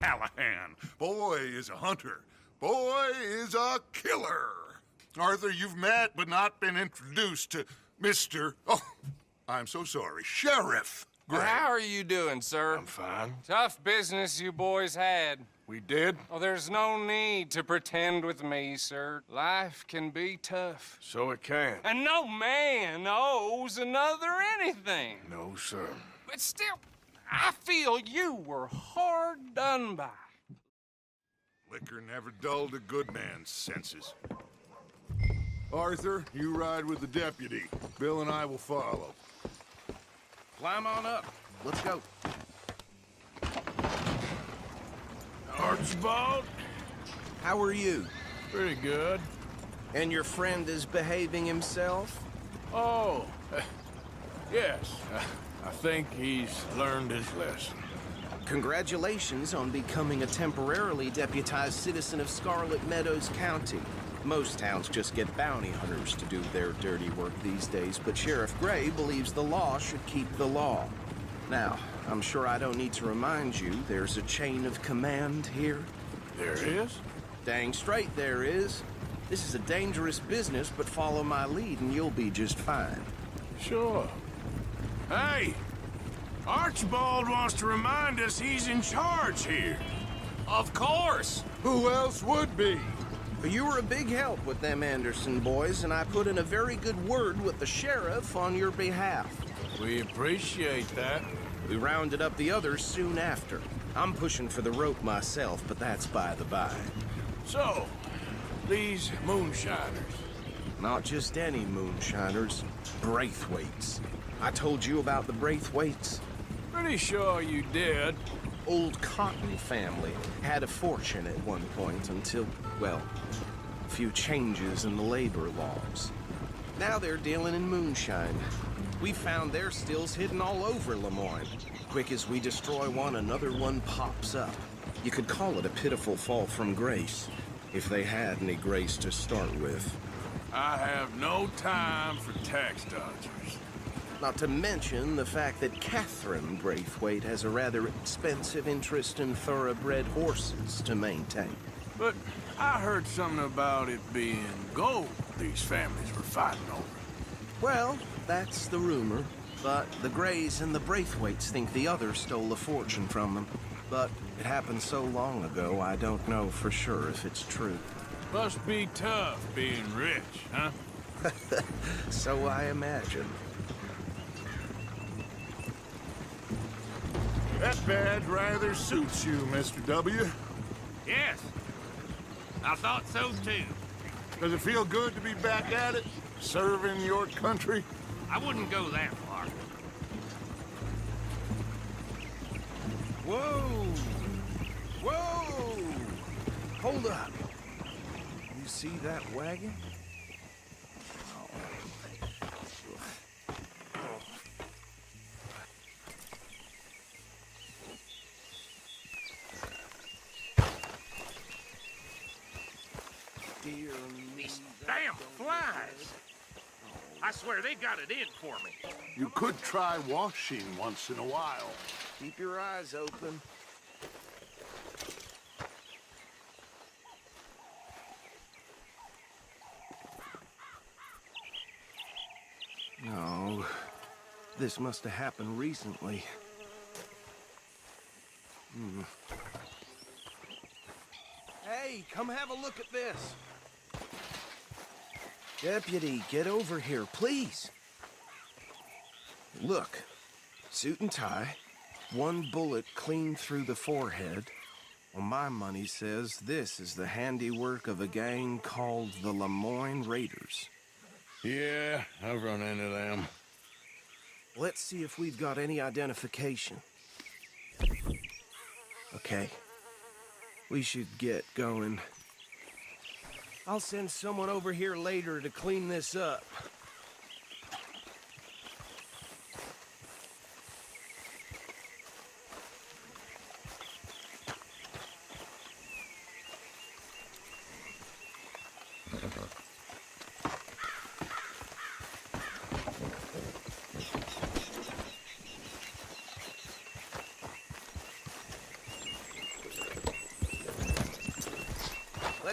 Callahan. Boy is a hunter. Boy is a killer. Arthur, you've met but not been introduced to Mr. Oh, I'm so sorry. Sheriff Gray. How are you doing, sir? I'm fine. Tough business you boys had. We did? Oh, there's no need to pretend with me, sir. Life can be tough. So it can. And no man owes another anything. No, sir. But still, I feel you were hard done by. Liquor never dulled a good man's senses. Arthur, you ride with the deputy. Bill and I will follow. Climb on up. Let's go. Archibald? How are you? Pretty good. And your friend is behaving himself? Oh, yes. I think he's learned his lesson. Congratulations on becoming a temporarily deputized citizen of Scarlet Meadows County. Most towns just get bounty hunters to do their dirty work these days, but Sheriff Gray believes the law should keep the law. Now, I'm sure I don't need to remind you there's a chain of command here. There is? Dang straight there is. This is a dangerous business, but follow my lead and you'll be just fine. Sure. Hey! Archibald wants to remind us he's in charge here. Of course! Who else would be? But you were a big help with them Anderson boys, and I put in a very good word with the sheriff on your behalf. We appreciate that. We rounded up the others soon after. I'm pushing for the rope myself, but that's by the by. So, these moonshiners. Not just any moonshiners, Braithwaites. I told you about the Braithwaites. Pretty sure you did. Old Cotton family had a fortune at one point until, well, a few changes in the labor laws. Now they're dealing in moonshine. We found their stills hidden all over Lemoyne. Quick as we destroy one, another one pops up. You could call it a pitiful fall from grace, if they had any grace to start with. I have no time for tax dodgers. Not to mention the fact that Catherine Braithwaite has a rather expensive interest in thoroughbred horses to maintain. But I heard something about it being gold these families were fighting over. Well, that's the rumor. But the Grays and the Braithwaites think the others stole a fortune from them. But it happened so long ago, I don't know for sure if it's true. Must be tough being rich, huh? So I imagine. That badge rather suits you, Mr. W. Yes. I thought so, too. Does it feel good to be back at it? Serving your country? I wouldn't go that far. Whoa! Whoa! Hold up. You see that wagon? Dear me. These damn flies. I swear they got it in for me. You could try washing once in a while. Keep your eyes open. No, this must have happened recently. Hey, come have a look at this. Deputy, get over here, please. Look, suit and tie, one bullet clean through the forehead. Well, my money says this is the handiwork of a gang called the Lemoyne Raiders. Yeah, I've run into them. Let's see if we've got any identification. Okay. We should get going. I'll send someone over here later to clean this up.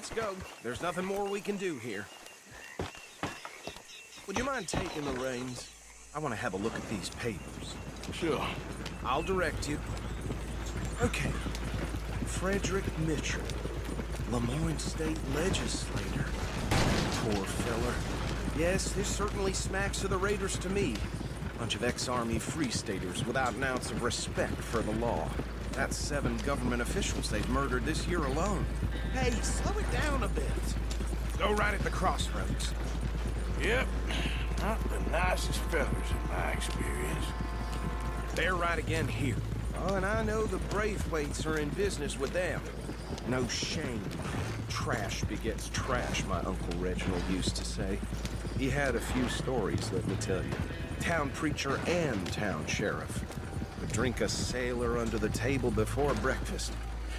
let's go. There's nothing more we can do here. Would you mind taking the reins? I want to have a look at these papers. Sure. I'll direct you. Okay. Frederick Mitchell, Lemoyne State Legislator. Poor feller. Yes, this certainly smacks of the Raiders to me. Bunch of ex-Army Free Staters without an ounce of respect for the law. That's 7 government officials they've murdered this year alone. Hey, slow it down a bit. Go right at the crossroads. Yep. Not the nicest fellas in my experience. They're right again here. Oh, and I know the Braithwaites are in business with them. No shame. Trash begets trash, my Uncle Reginald used to say. He had a few stories, let me tell you. Town preacher and town sheriff. Would drink a sailor under the table before breakfast.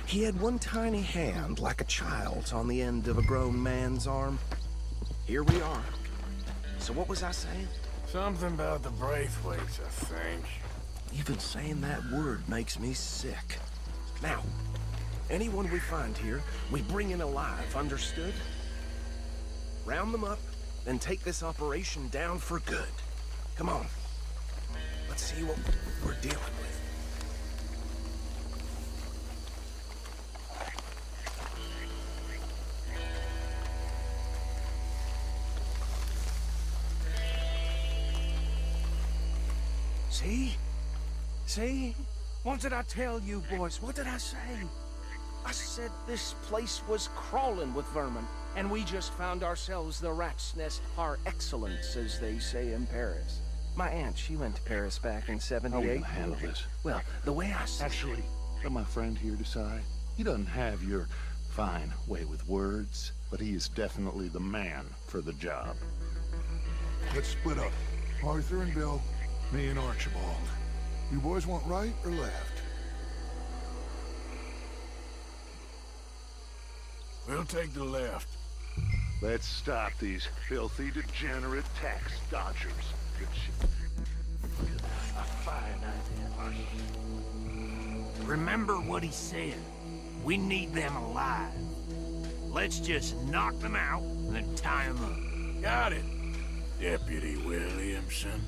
He had one tiny hand, like a child's, on the end of a grown man's arm. Here we are. So what was I saying? Something about the Braithwaites, I think. Even saying that word makes me sick. Now, anyone we find here, we bring in alive, understood? Round them up, then take this operation down for good. Come on. Let's see what we're dealing with. See? See? What did I tell you, boys? What did I say? I said this place was crawling with vermin, and we just found ourselves the rat's nest par excellence, as they say in Paris. My aunt, she went to Paris back in How are we '78. gonna handle this? Well, the way I see Actually, let my friend here decide. He doesn't have your fine way with words, but he is definitely the man for the job. Let's split up. Arthur and Bill, me and Archibald. You boys want right or left? We'll take the left. Let's stop these filthy, degenerate tax dodgers. Good shit. A fine idea. Remember what he said. We need them alive. Let's just knock them out and then tie them up. Got it, Deputy Williamson.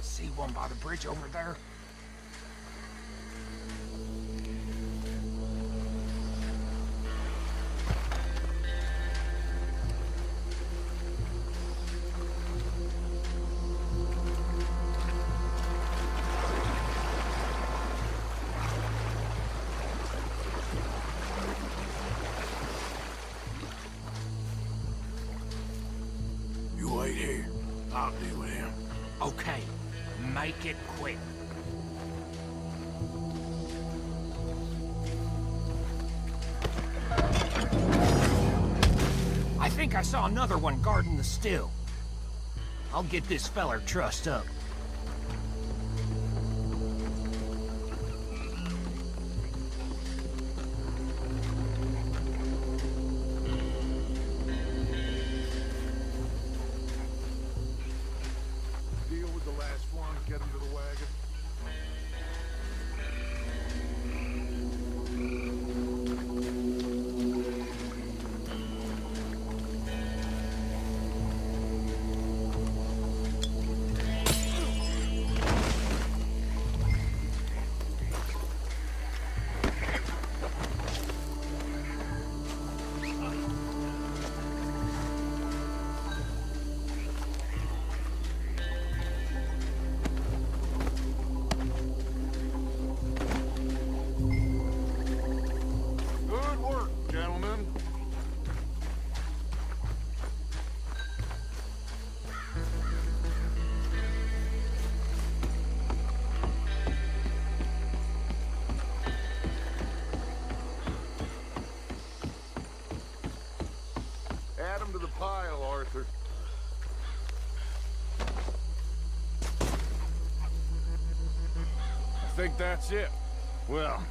See one by the bridge over there? You wait here. I'll deal with him. Okay, make it quick. I think I saw another one guarding the still. I'll get this feller trussed up. Deal with the last one, get him to the wagon. Good work, gentlemen. Add them to the pile, Arthur. I think that's it. Well,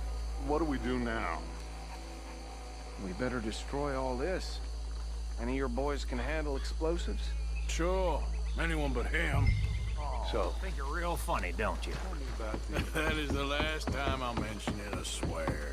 what do we do now? we better destroy all this. Any of your boys can handle explosives? Sure. Anyone but him. So, Think you're real funny, don't you? tell me about the... That is the last time I'll mention it, I swear.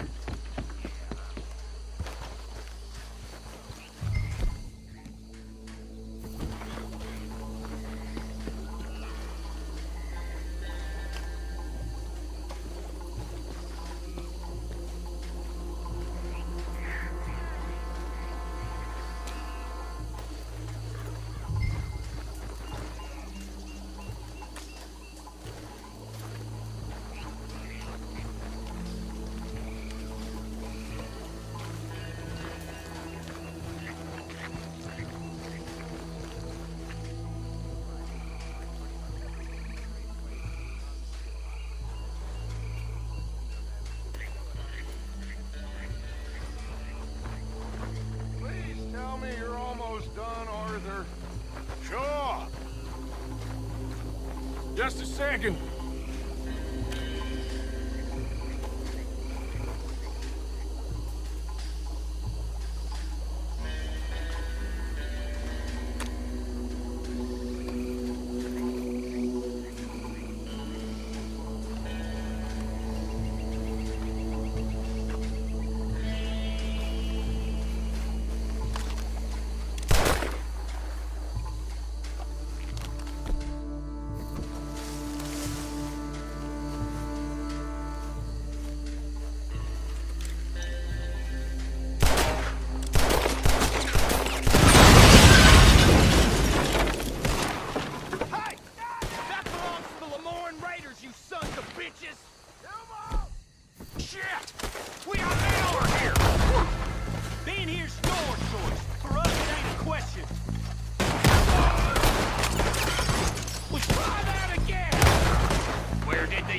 Please tell me you're almost done, Arthur. Sure. Just a second.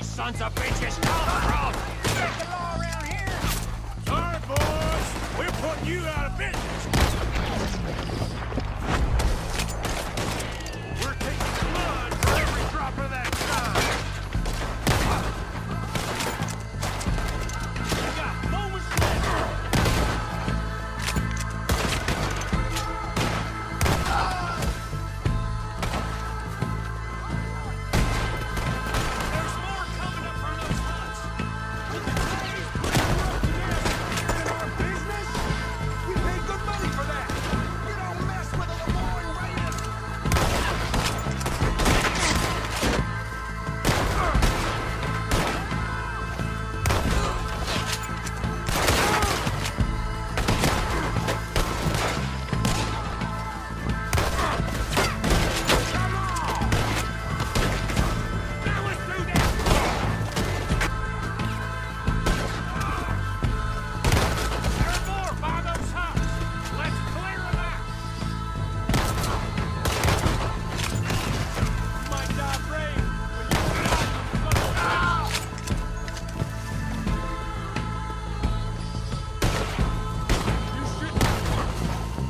Sons of bitches come from! Break the law around here! Sorry, boys. We're putting you out of business. We're taking blood for every drop of that time. You got moments left! There's more coming up from those huts! In our business? We pay good money for that. You don't mess with the Lemoyne Raiders. Now let's do that! There's more by those huts! Let's clear them out! You might die brave, but you will not You shouldn't.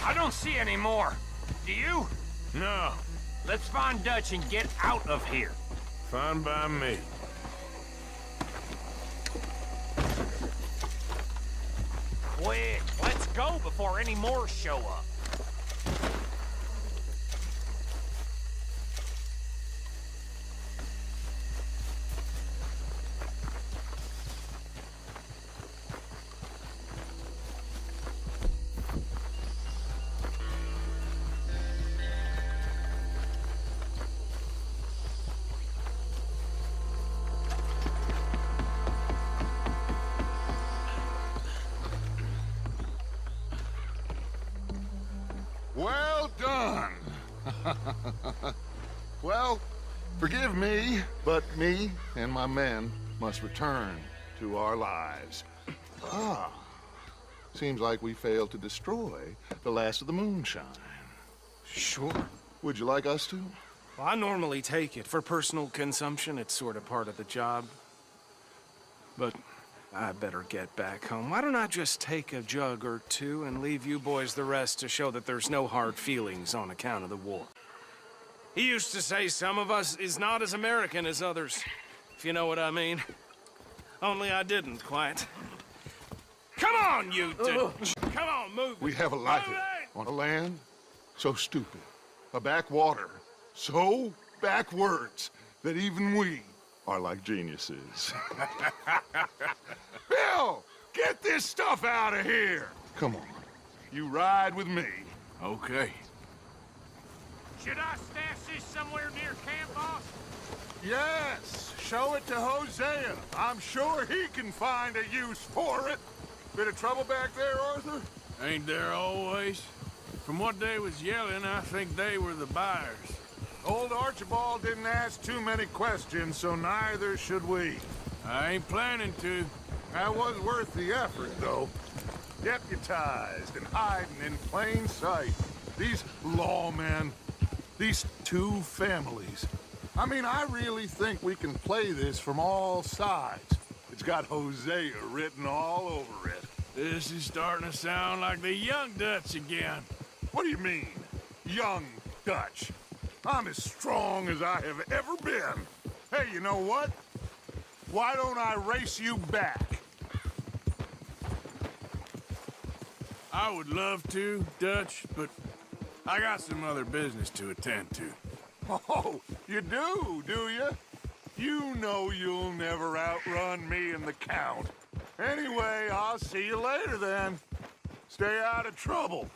I don't see any more. Do you? No, Let's find Dutch and get out of here. fine by me. Quick, let's go before any more show up. Well done. Well, forgive me, but me and my men must return to our lives. Ah, seems like we failed to destroy the last of the moonshine. Sure. Would you like us to? Well, I normally take it. For personal consumption, it's sort of part of the job. But I better get back home. Why don't I just take a jug or two and leave you boys the rest to show that there's no hard feelings on account of the war? He used to say some of us is not as American as others, if you know what I mean. Only I didn't quite. Come on, you two! Come on, move it. We have a life Move it! on a land so stupid, a backwater so backwards that even we are like geniuses. Bill, get this stuff out of here! Come on, you ride with me. Okay. Should I stash this somewhere near camp, boss? Yes, show it to Hosea. I'm sure he can find a use for it. Bit of trouble back there, Arthur? Ain't there always? From what they was yelling, I think they were the buyers. Old Archibald didn't ask too many questions, so neither should we. I ain't planning to. That was worth the effort, though. Deputized and hiding in plain sight. These lawmen, these two families. I mean, I really think we can play this from all sides. It's got Hosea written all over it. This is starting to sound like the young Dutch again. What do you mean, young Dutch? I'm as strong as I have ever been. Hey, you know what? Why don't I race you back? I would love to, Dutch, but I got some other business to attend to. Oh, you do you? You know you'll never outrun me and the Count. Anyway, I'll see you later then. Stay out of trouble.